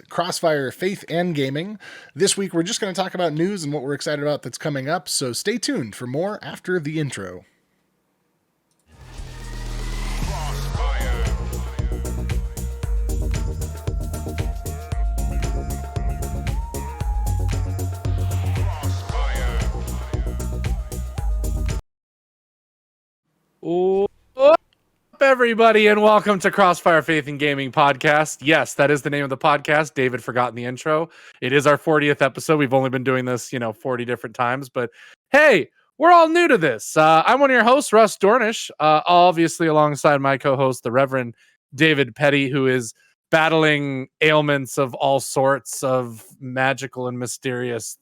Crossfire, Faith, and Gaming. This week, we're just going to talk about news and what we're excited about that's coming up, so stay tuned for more after the intro. What's up, everybody, and welcome to Crossfire Faith and Gaming Podcast. Yes, that is the name of the podcast. David forgot in the intro. It is our 40th episode. We've only been doing this, 40 different times. But hey, we're all new to this. I'm one of your hosts, Russ Dornish, obviously alongside my co-host, the Reverend David Petty, who is battling ailments of all sorts of magical and mysterious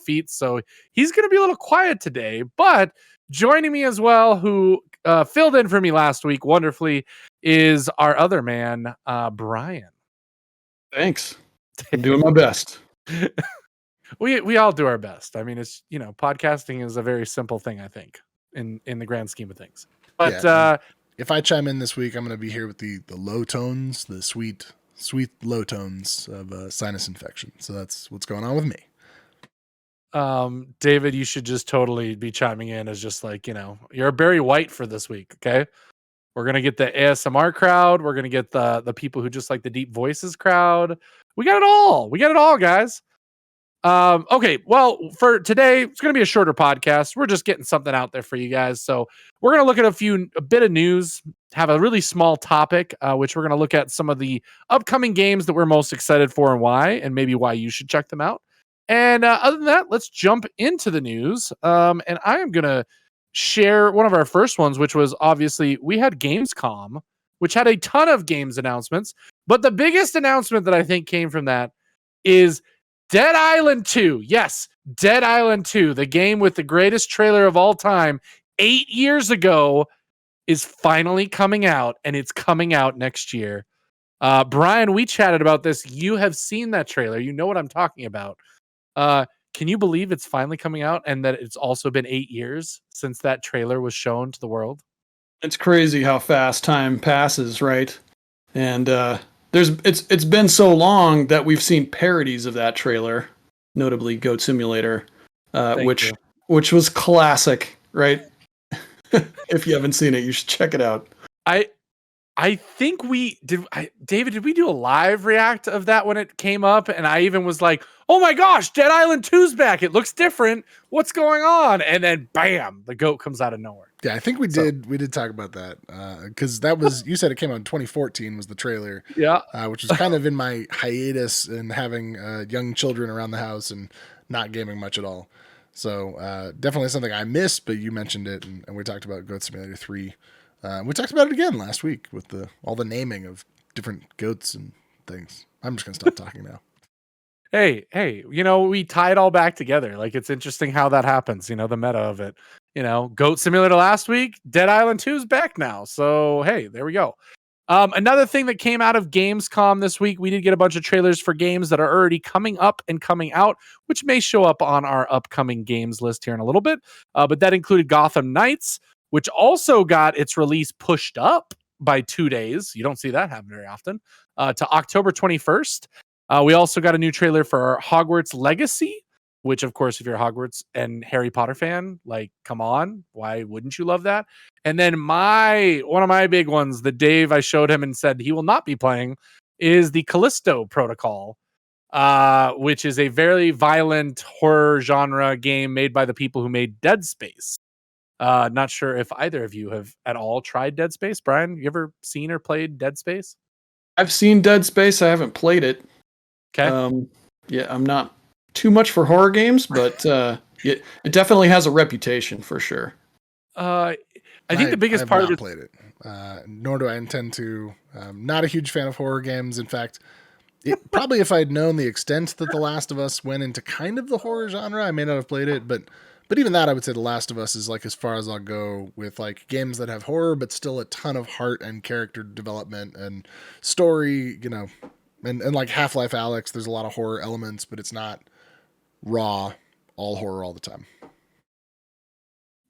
feats. So he's going to be a little quiet today, but joining me as well, who filled in for me last week wonderfully, is our other man, Brian. Thanks. I'm doing my best. We all do our best. I mean, it's podcasting is a very simple thing, I think, in the grand scheme of things. But yeah, if I chime in this week, I'm going to be here with the low tones, the sweet low tones of sinus infection. So that's what's going on with me. David, you should just totally be chiming in as just like, you're Barry White for this week. Okay. We're going to get the ASMR crowd. We're going to get the people who just like the deep voices crowd. We got it all. We got it all, guys. Okay. Well, for today, it's going to be a shorter podcast. We're just getting something out there for you guys. So we're going to look at a bit of news, have a really small topic, which we're going to look at some of the upcoming games that we're most excited for and why, and maybe why you should check them out. And other than that, let's jump into the news. And I am going to share one of our first ones, which was obviously we had Gamescom, which had a ton of games announcements. But the biggest announcement that I think came from that is Dead Island 2. Yes, Dead Island 2, the game with the greatest trailer of all time, 8 years ago, is finally coming out, and it's coming out next year. Brian, we chatted about this. You have seen that trailer. You know what I'm talking about. Can you believe it's finally coming out and that it's also been 8 years since that trailer was shown to the world? It's crazy how fast time passes, right? And it's been so long that we've seen parodies of that trailer, notably Goat Simulator, which was classic, right? If you haven't seen it, you should check it out. I think we did. David, did we do a live react of that when it came up? And I even was like, "Oh my gosh, Dead Island 2's back! It looks different. What's going on?" And then, bam, the goat comes out of nowhere. Yeah, I think we did talk about that because that was you said it came out in 2014 was the trailer. Yeah, which was kind of in my hiatus and having young children around the house and not gaming much at all. So definitely something I missed, but you mentioned it, and we talked about Goat Simulator 3. We talked about it again last week with all the naming of different goats and things. I'm just going to stop talking now. Hey, we tie it all back together. Like, it's interesting how that happens, the meta of it. Goat Simulator last week, Dead Island 2 is back now. So, hey, there we go. Another thing that came out of Gamescom this week, we did get a bunch of trailers for games that are already coming up and coming out, which may show up on our upcoming games list here in a little bit. But that included Gotham Knights, which also got its release pushed up by 2 days. You don't see that happen very often, to October 21st. We also got a new trailer for Hogwarts Legacy, which, of course, if you're a Hogwarts and Harry Potter fan, like, come on, why wouldn't you love that? And then one of my big ones, the Dave I showed him and said he will not be playing, is the Callisto Protocol, which is a very violent horror genre game made by the people who made Dead Space. Not sure if either of you have at all tried Dead Space. Brian, you ever seen or played Dead Space? I've seen Dead Space. I haven't played it. Okay. Yeah, I'm not too much for horror games, but it definitely has a reputation for sure. I think the biggest part of it. Played it, nor do I intend to. Not a huge fan of horror games. In fact, probably if I'd known the extent that The Last of Us went into kind of the horror genre, I may not have played it, but even that, I would say The Last of Us is like as far as I'll go with like games that have horror, but still a ton of heart and character development and story, and like Half-Life Alyx, there's a lot of horror elements, but it's not raw, all horror all the time.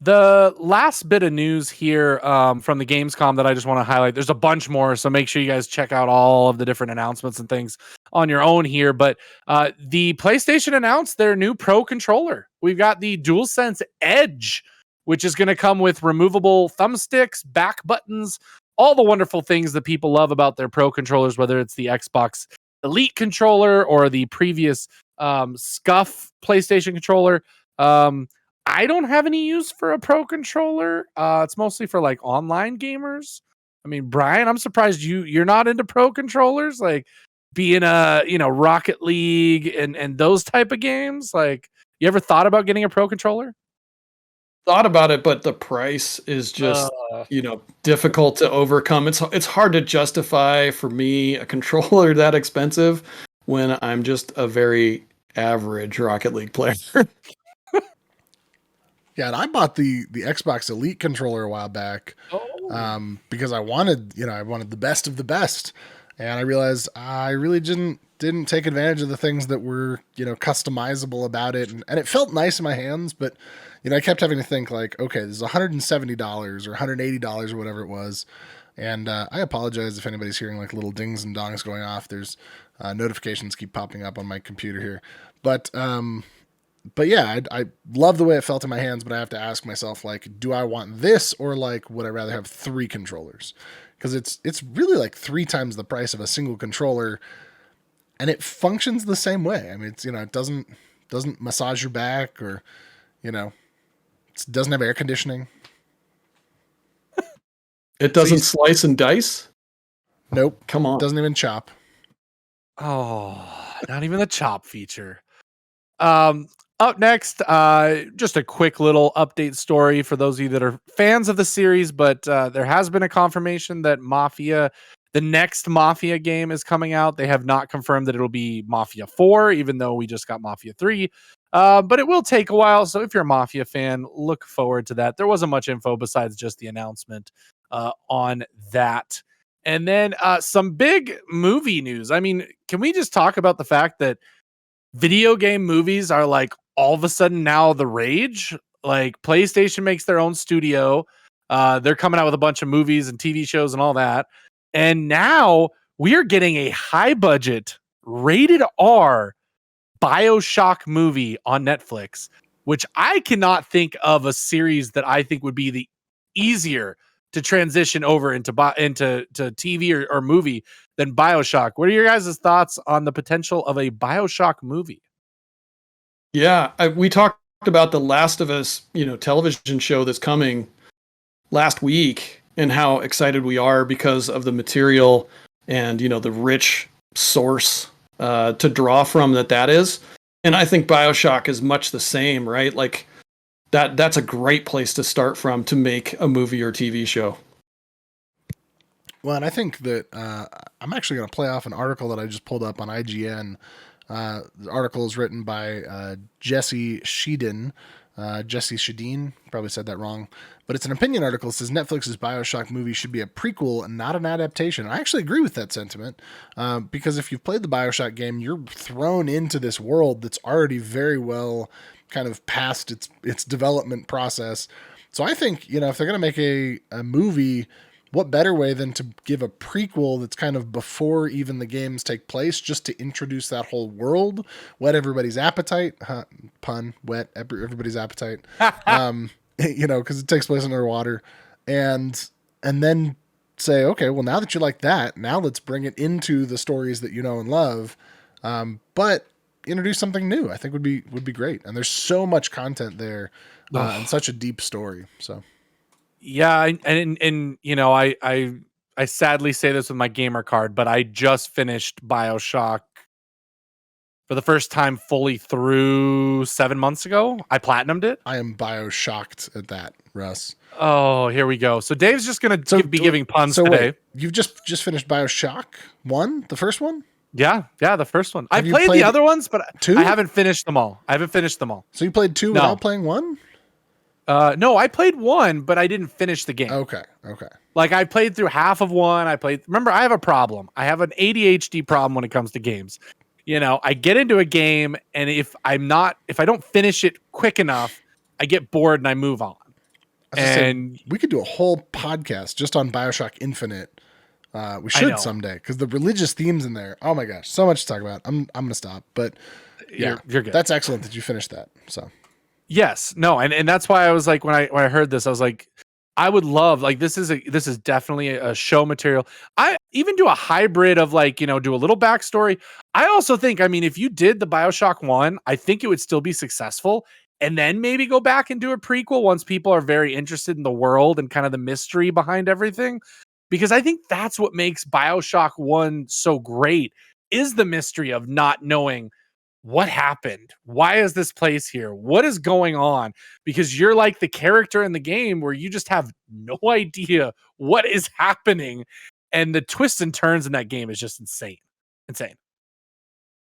The last bit of news here from the Gamescom that I just want to highlight, there's a bunch more, so make sure you guys check out all of the different announcements and things on your own here. But the PlayStation announced their new Pro controller. We've got the DualSense Edge, which is going to come with removable thumbsticks, back buttons, all the wonderful things that people love about their Pro controllers, whether it's the Xbox Elite controller or the previous Scuff PlayStation controller. I don't have any use for a Pro controller. It's mostly for like online gamers. I mean, Brian, I'm surprised you're not into Pro controllers, like being a Rocket League and those type of games. Like, you ever thought about getting a Pro controller? Thought about it, but the price is just difficult to overcome. It's hard to justify for me a controller that expensive when I'm just a very average Rocket League player. Yeah, and I bought the Xbox Elite controller a while back because I wanted the best of the best, and I realized I really didn't take advantage of the things that were customizable about it, and it felt nice in my hands, but I kept having to think like, okay, this is $170 or $180 or whatever it was, and I apologize if anybody's hearing like little dings and dongs going off. There's notifications keep popping up on my computer here, but yeah, I love the way it felt in my hands, but I have to ask myself, like, do I want this, or like, would I rather have 3 controllers? Because it's really like 3 times the price of a single controller, and it functions the same way. I mean, it's it doesn't massage your back, or it doesn't have air conditioning. It doesn't slice and dice? Nope. Come on. Doesn't even chop. Oh, not even the chop feature. Up next, just a quick little update story for those of you that are fans of the series, but there has been a confirmation that the next Mafia game is coming out. They have not confirmed that it'll be Mafia 4, even though we just got Mafia 3. But it will take a while, so if you're a Mafia fan, look forward to that. There wasn't much info besides just the announcement on that. And then some big movie news. I mean, can we just talk about the fact that video game movies are like all of a sudden now the rage? Like, PlayStation makes their own studio. They're coming out with a bunch of movies and TV shows and all that. And now we are getting a high budget rated R BioShock movie on Netflix, which I cannot think of a series that I think would be the easier to transition over into TV or movie than BioShock. What are your guys' thoughts on the potential of a BioShock movie? Yeah, we talked about the Last of Us, television show that's coming last week, and how excited we are because of the material and the rich source to draw from that is. And I think BioShock is much the same, right? Like that's a great place to start from to make a movie or TV show. Well, and I think that I'm actually going to play off an article that I just pulled up on IGN. The article is written by Jesse Shedin. Jesse Shedin, probably said that wrong, but it's an opinion article. It says Netflix's BioShock movie should be a prequel and not an adaptation. I actually agree with that sentiment because if you've played the BioShock game, you're thrown into this world that's already very well kind of past its development process. So I think, if they're going to make a movie, what better way than to give a prequel that's kind of before even the games take place, just to introduce that whole world, whet everybody's appetite, pun, whet everybody's appetite, because it takes place underwater, and then say, okay, well, now that you like that, now let's bring it into the stories that you know and love, but introduce something new. I think would be great, and there's so much content there, and such a deep story, so. Yeah, and I sadly say this with my gamer card, but I just finished BioShock for the first time fully through 7 months ago. I platinumed it. I am BioShocked at that, Russ. Oh, here we go. So Dave's just gonna be giving puns today. Wait, you've just finished BioShock 1, the first one? Yeah, the first one. I played the other ones, but 2? I haven't finished them all. So you played 2 without playing 1? No, I played 1, but I didn't finish the game. Okay. Like, I played through half of 1. Remember, I have a problem. I have an ADHD problem when it comes to games. I get into a game, and if I don't finish it quick enough, I get bored and I move on. And we could do a whole podcast just on BioShock Infinite. We should someday, because the religious themes in there. Oh my gosh, so much to talk about. I'm gonna stop, but yeah, you're good. That's excellent that you finished that. So yes, no, and that's why I was like, when I heard this, I was like, I would love, like, this is definitely a show material. I even do a hybrid of, like, do a little backstory. I also think, I mean, if you did the BioShock 1, I think it would still be successful. And then maybe go back and do a prequel once people are very interested in the world and kind of the mystery behind everything. Because I think that's what makes BioShock 1 so great, is the mystery of not knowing what happened. Why is this place here? What is going on? Because you're like the character in the game where you just have no idea what is happening. And the twists and turns in that game is just insane. Insane.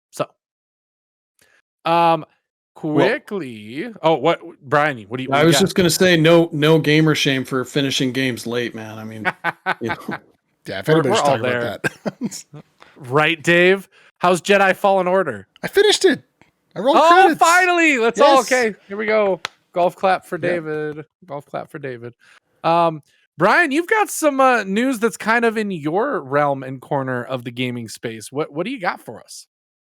So, quickly. What, Brian? What do you? I was just gonna say, no gamer shame for finishing games late, man. I mean, yeah, if anybody's talking about that, right, Dave? How's Jedi Fallen Order? I finished it. I rolled credits. Finally! Let's all okay. Here we go. Golf clap for David. Yeah. Golf clap for David. Brian, you've got some news that's kind of in your realm and corner of the gaming space. What do you got for us?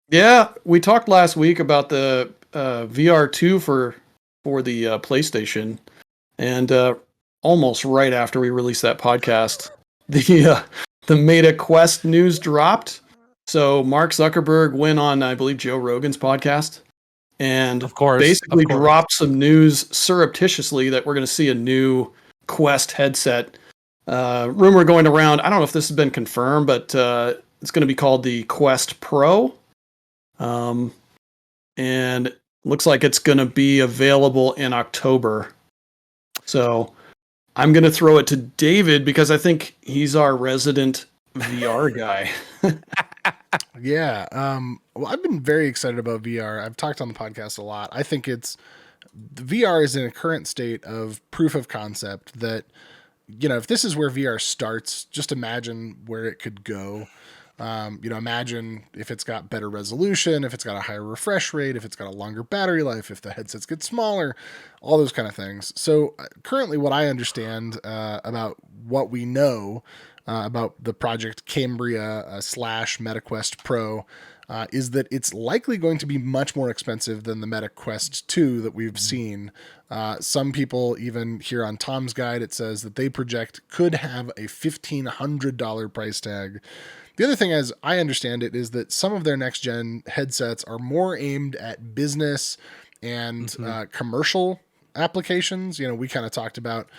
Yeah, we talked last week about the VR2 for the PlayStation, and almost right after we released that podcast, the Meta Quest news dropped. So Mark Zuckerberg went on, I believe, Joe Rogan's podcast, and basically dropped some news surreptitiously that we're going to see a new Quest headset. Rumor going around, I don't know if this has been confirmed, but it's going to be called the Quest Pro. And looks like it's going to be available in October. So I'm going to throw it to David because I think he's our resident VR guy. Yeah. Well, I've been very excited about VR. I've talked on the podcast a lot. I think VR is in a current state of proof of concept that, if this is where VR starts, just imagine where it could go. Imagine if it's got better resolution, if it's got a higher refresh rate, if it's got a longer battery life, if the headsets get smaller, all those kind of things. So currently what I understand about what we know about the project Cambria / MetaQuest Pro is that it's likely going to be much more expensive than the MetaQuest 2 that we've seen. Some people, even here on Tom's Guide, it says that they project could have a $1,500 price tag. The other thing, as I understand it, is that some of their next-gen headsets are more aimed at business and commercial applications. We kind of talked about,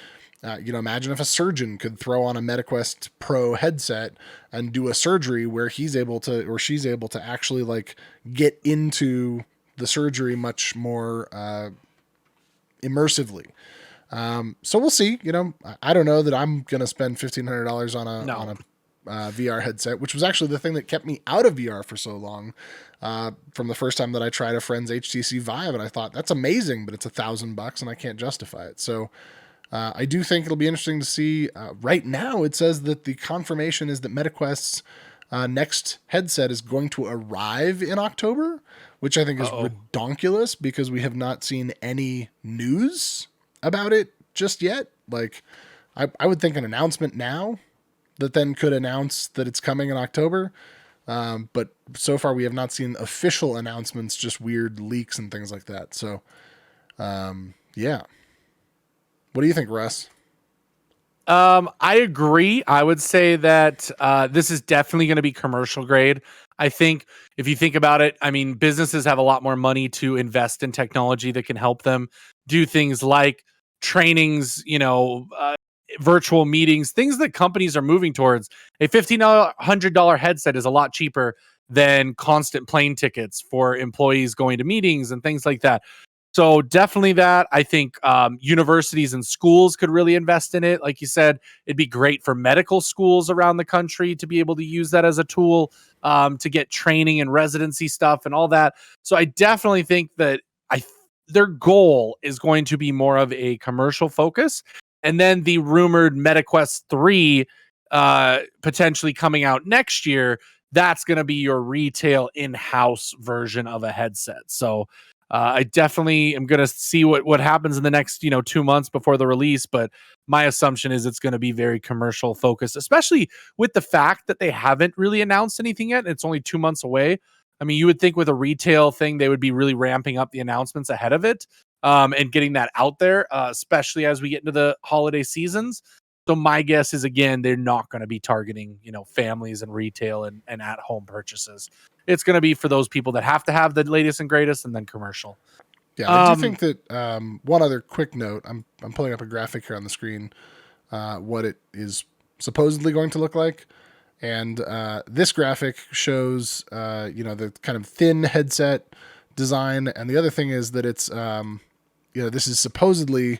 imagine if a surgeon could throw on a MetaQuest Pro headset and do a surgery where he's able to, or she's able to actually like get into the surgery much more immersively. So we'll see. I don't know that I'm going to spend $1,500 on a VR headset, which was actually the thing that kept me out of VR for so long. From the first time that I tried a friend's HTC Vive, and I thought that's amazing, but it's $1,000 and I can't justify it. So I do think it'll be interesting to see. Right now, it says that the confirmation is that MetaQuest's next headset is going to arrive in October, which I think is redonkulous because we have not seen any news about it just yet. Like, I would think an announcement now that then could announce that it's coming in October. But so far we have not seen official announcements, just weird leaks and things like that. So, yeah. What do you think, Russ? I agree. I would say that this is definitely going to be commercial grade. I think if you think about it, I mean, businesses have a lot more money to invest in technology that can help them do things like trainings, virtual meetings, things that companies are moving towards. A $1,500 headset is a lot cheaper than constant plane tickets for employees going to meetings and things like that. So definitely that. I think universities and schools could really invest in it. Like you said, it'd be great for medical schools around the country to be able to use that as a tool to get training and residency stuff and all that. So I definitely think that their goal is going to be more of a commercial focus. And then the rumored MetaQuest 3 potentially coming out next year, that's going to be your retail in-house version of a headset. So I definitely am going to see what happens in the next 2 months before the release, but my assumption is it's going to be very commercial focused, especially with the fact that they haven't really announced anything yet. It's only 2 months away. I mean, you would think with a retail thing they would be really ramping up the announcements ahead of it, and getting that out there, especially as we get into the holiday seasons. So my guess is, again, they're not going to be targeting, families and retail and at-home purchases. It's going to be for those people that have to have the latest and greatest, and then commercial. Yeah, I do think that one other quick note. I'm pulling up a graphic here on the screen, what it is supposedly going to look like, and this graphic shows the kind of thin headset design, and the other thing is that it's this is supposedly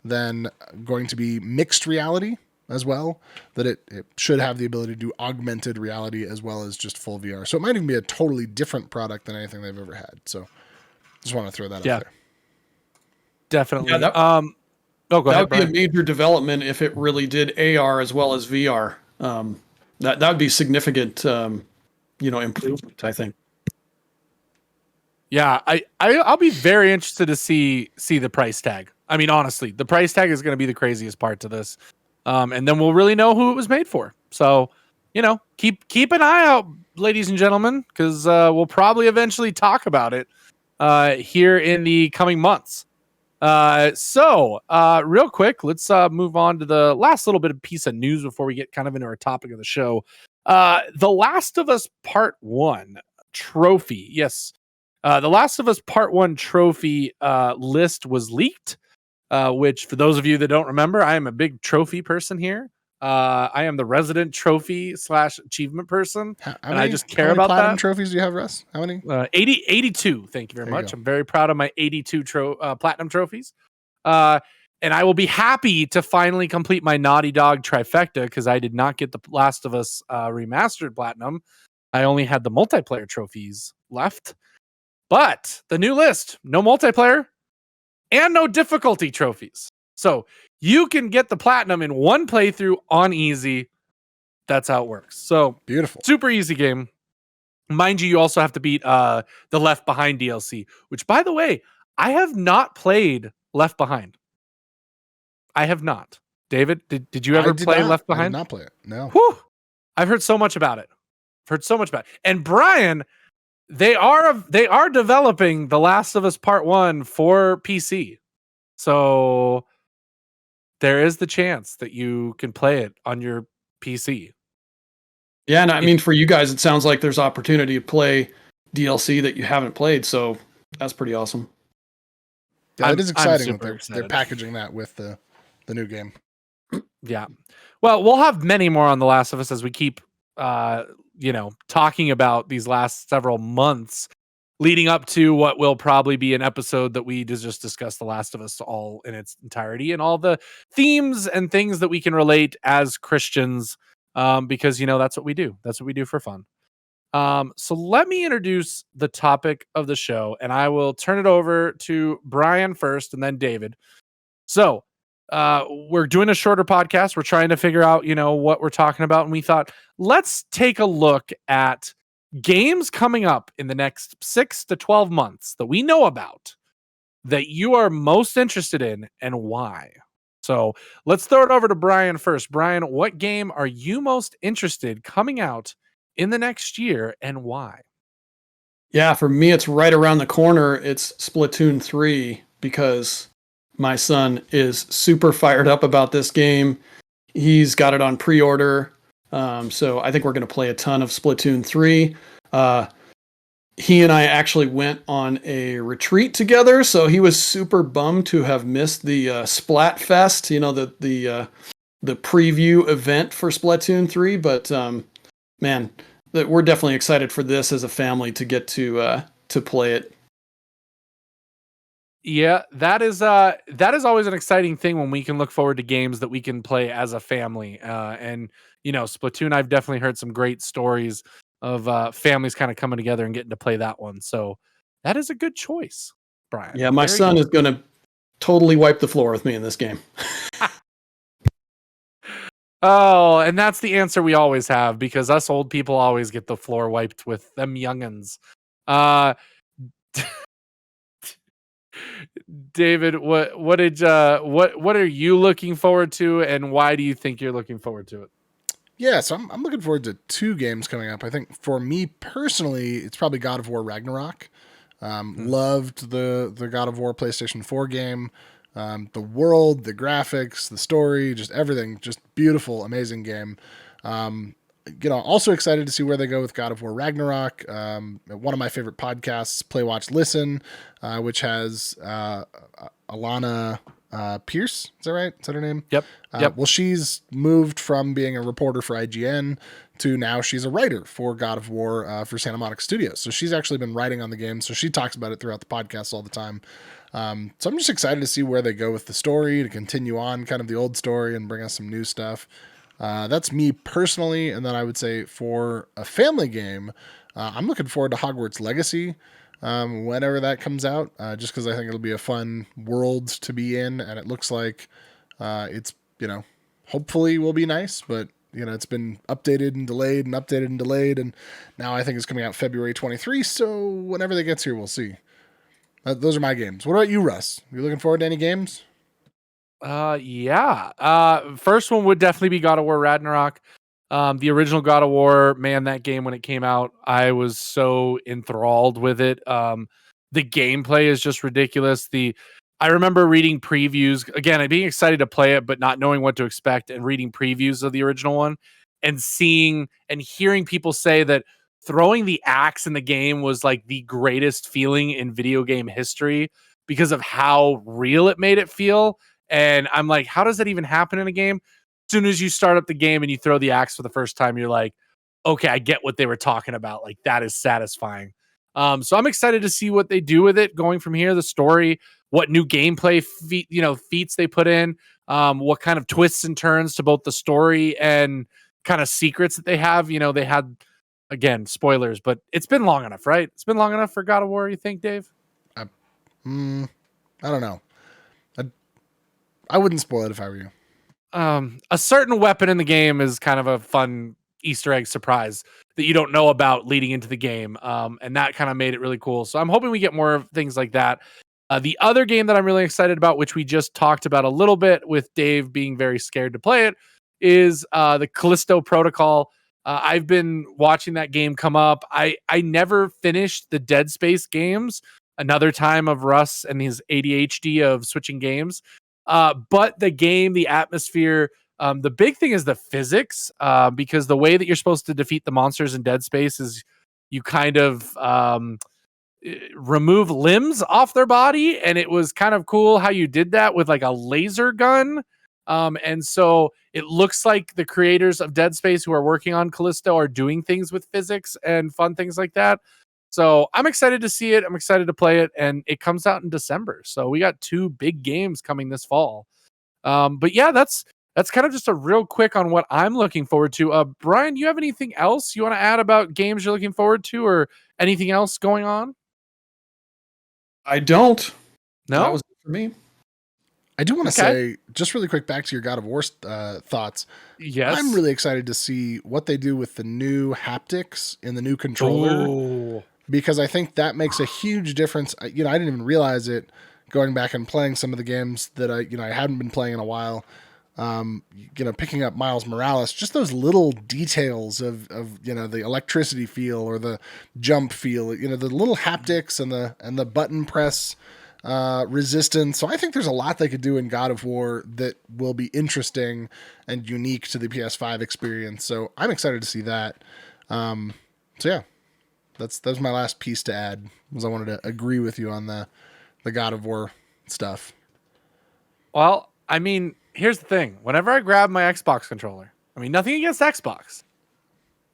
then going to be mixed reality as well, that it should have the ability to do augmented reality as well as just full VR. So it might even be a totally different product than anything they've ever had. So just want to throw that out there. Definitely. Yeah, go that ahead, would be a Brian. major development if it really did AR as well as VR. That would be significant, improvement, I think. Yeah, I'll be very interested to see the price tag. I mean, honestly, the price tag is going to be the craziest part to this. And then we'll really know who it was made for. So, keep an eye out, ladies and gentlemen, because we'll probably eventually talk about it here in the coming months. So real quick, let's move on to the last little bit of piece of news before we get kind of into our topic of the show. The Last of Us Part 1 trophy. Yes. The Last of Us Part 1 trophy list was leaked. Which, for those of you that don't remember, I am a big trophy person here. I am the resident trophy / achievement person, and I just care about platinum that. trophies do you have, Russ? How many? 82. Thank you very There you much. go. I'm very proud of my 82 platinum trophies. And I will be happy to finally complete my Naughty Dog trifecta, because I did not get the Last of Us remastered platinum. I only had the multiplayer trophies left. But the new list, no multiplayer and no difficulty trophies. So you can get the platinum in one playthrough on easy. That's how it works. So Beautiful. super easy game. Mind you, you also have to beat the Left Behind DLC, which, by the way, I have not played Left Behind. I have not. David, did you ever play Left Behind? I did not play it. No. Whew. I've heard so much about it. And Brian, they are developing The Last of Us Part 1 for PC. So there is the chance that you can play it on your PC. Yeah, and I mean, for you guys, it sounds like there's opportunity to play DLC that you haven't played, so that's pretty awesome. Yeah, it is exciting that they're excited. packaging that with the new game. Yeah. Well, we'll have many more on The Last of Us as we keep talking about these last several months leading up to what will probably be an episode that we just discuss The Last of Us all in its entirety and all the themes and things that we can relate as Christians, because that's what we do. That's what we do for fun. So let me introduce the topic of the show, and I will turn it over to Brian first and then David. So we're doing a shorter podcast. We're trying to figure out, what we're talking about. And we thought, let's take a look at games coming up in the next 6 to 12 months that we know about that you are most interested in and why. So let's throw it over to Brian first. Brian, what game are you most interested coming out in the next year and why? Yeah, for me, it's right around the corner. It's Splatoon 3 because my son is super fired up about this game. He's got it on pre-order. So I think we're going to play a ton of Splatoon 3. He and I actually went on a retreat together, so he was super bummed to have missed the Splatfest, the preview event for Splatoon 3. But man, we're definitely excited for this as a family to get to play it. Yeah, that is always an exciting thing when we can look forward to games that we can play as a family. And Splatoon, I've definitely heard some great stories of families kind of coming together and getting to play that one. So that is a good choice, Brian. Yeah, my son is going to totally wipe the floor with me in this game. Oh, and that's the answer we always have, because us old people always get the floor wiped with them youngins. David, what are you looking forward to, and why do you think you're looking forward to it? Yeah, so I'm looking forward to 2 games coming up. I think for me personally, it's probably God of War Ragnarok. Loved the God of War PlayStation 4 game. The world, the graphics, the story, just everything, just beautiful, amazing game. Also excited to see where they go with God of War Ragnarok. One of my favorite podcasts, Play, Watch, Listen, which has Alana Pierce. Is that right? Is that her name? Yep. Well, she's moved from being a reporter for IGN to now she's a writer for God of War for Santa Monica Studios. So she's actually been writing on the game. So she talks about it throughout the podcast all the time. So I'm just excited to see where they go with the story, to continue on kind of the old story and bring us some new stuff. That's me personally. And then I would say for a family game, I'm looking forward to Hogwarts Legacy whenever that comes out, just because I think it'll be a fun world to be in. And it looks like it's, hopefully will be nice, but it's been updated and delayed and updated and delayed. And now I think it's coming out February 23. So whenever that gets here, we'll see. Those are my games. What about you, Russ? You looking forward to any games? Yeah. First one would definitely be God of War Ragnarok. The original God of War, man, that game when it came out, I was so enthralled with it. The gameplay is just ridiculous. I remember reading previews again, and being excited to play it, but not knowing what to expect, and reading previews of the original one and seeing and hearing people say that throwing the axe in the game was like the greatest feeling in video game history because of how real it made it feel. And I'm like, how does that even happen in a game? As soon as you start up the game and you throw the axe for the first time, you're like, okay, I get what they were talking about. Like, that is satisfying. So I'm excited to see what they do with it going from here. The story, what new gameplay feats they put in, what kind of twists and turns to both the story and kind of secrets that they have. They had, again, spoilers, but it's been long enough, right? It's been long enough for God of War, you think, Dave? I don't know. I wouldn't spoil it if I were you. A certain weapon in the game is kind of a fun Easter egg surprise that you don't know about leading into the game. And that kind of made it really cool. So I'm hoping we get more of things like that. The other game that I'm really excited about, which we just talked about a little bit with Dave being very scared to play it, is the Callisto Protocol. I've been watching that game come up. I never finished the Dead Space games. Another time of Russ and his ADHD of switching games. But the game, the atmosphere, the big thing is the physics, because the way that you're supposed to defeat the monsters in Dead Space is you kind of remove limbs off their body. And it was kind of cool how you did that with like a laser gun. And so it looks like the creators of Dead Space who are working on Callisto are doing things with physics and fun things like that. So I'm excited to see it. I'm excited to play it, and it comes out in December. So we got 2 big games coming this fall. But yeah, that's kind of just a real quick on what I'm looking forward to. Brian, you have anything else you want to add about games you're looking forward to, or anything else going on? I don't. No, that was it for me. I do want to say, just really quick, back to your God of War thoughts. Yes, I'm really excited to see what they do with the new haptics in the new controller. Ooh. Because I think that makes a huge difference. I didn't even realize it going back and playing some of the games that I hadn't been playing in a while. Picking up Miles Morales, just those little details of the electricity feel or the jump feel, the little haptics and the button press resistance. So I think there's a lot they could do in God of War that will be interesting and unique to the PS5 experience. So I'm excited to see that. So yeah. That's my last piece to add, was I wanted to agree with you on the God of War stuff. Well, I mean, here's the thing. Whenever I grab my Xbox controller, I mean, nothing against Xbox,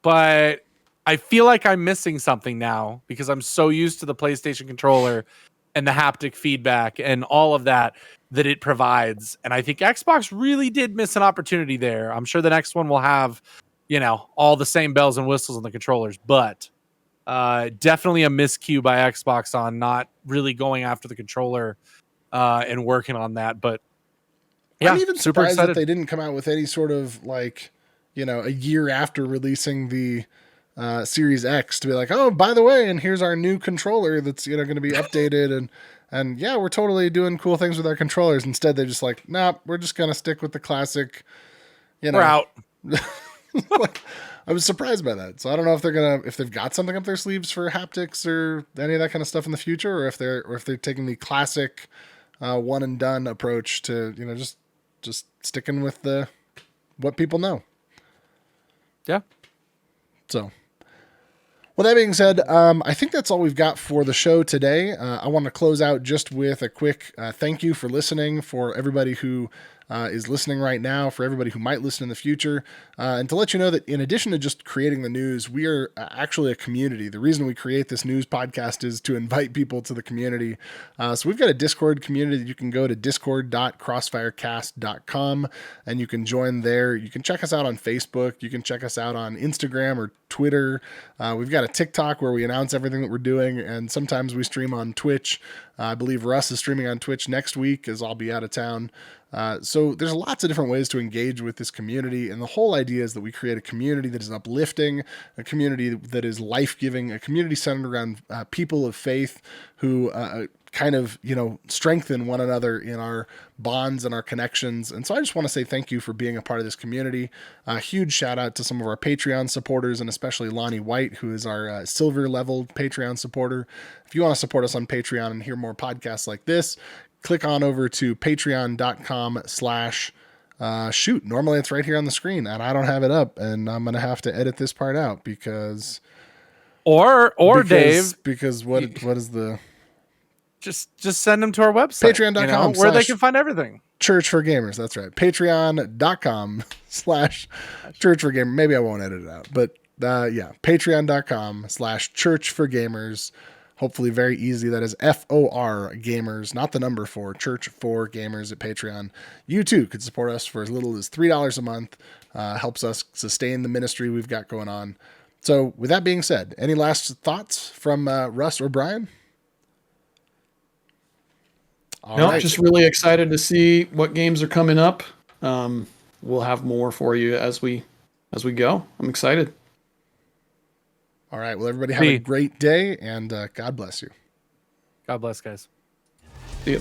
but I feel like I'm missing something now because I'm so used to the PlayStation controller and the haptic feedback and all of that it provides. And I think Xbox really did miss an opportunity there. I'm sure the next one will have, all the same bells and whistles on the controllers, but definitely a miscue by Xbox on not really going after the controller and working on that. But yeah, I'm even super surprised excited that they didn't come out with any sort of a year after releasing the Series X to be like, oh, by the way, and here's our new controller that's going to be updated. And And yeah, we're totally doing cool things with our controllers. Instead, they're just like, nah, we're just going to stick with the classic, you know. We're out. Like, I was surprised by that. So I don't know if they've got something up their sleeves for haptics or any of that kind of stuff in the future, or if they're taking the classic one and done approach to, you know, just sticking with what people know. Yeah. So, well, that being said, I think that's all we've got for the show today. I want to close out just with a quick thank you for listening, for everybody who is listening right now, for everybody who might listen in the future, and to let you know that in addition to just creating the news, we are actually a community. The reason we create this news podcast is to invite people to the community. So we've got a Discord community that you can go to discord.crossfirecast.com and you can join there. You can check us out on Facebook. You can check us out on Instagram or Twitter. We've got a TikTok where we announce everything that we're doing, and sometimes we stream on Twitch. I believe Russ is streaming on Twitch next week as I'll be out of town. So there's lots of different ways to engage with this community, and the whole idea is that we create a community that is uplifting, a community that is life-giving, a community centered around people of faith who kind of, you know, strengthen one another in our bonds and our connections. And so I just want to say thank you for being a part of this community. A huge shout out to some of our Patreon supporters, and especially Lonnie White, who is our silver level Patreon supporter. If you want to support us on Patreon and hear more podcasts like this, click on over to patreon.com/shoot. Normally it's right here on the screen and I don't have it up, and I'm going to have to edit this part out because Dave, because what is the, just send them to our website, patreon.com, where they can find everything. Church for Gamers. That's right. Patreon.com/Church for Gamers. Maybe I won't edit it out, but yeah, patreon.com/Church for Gamers. Hopefully very easy. That is FOR Gamers, not the number 4, Church for Gamers at Patreon. You too could support us for as little as $3 a month. Helps us sustain the ministry we've got going on. So with that being said, any last thoughts from Russ or Brian? All right. Just really excited to see what games are coming up. We'll have more for you as we go. I'm excited. All right. Well, everybody have a great day, and God bless you. God bless, guys. See you.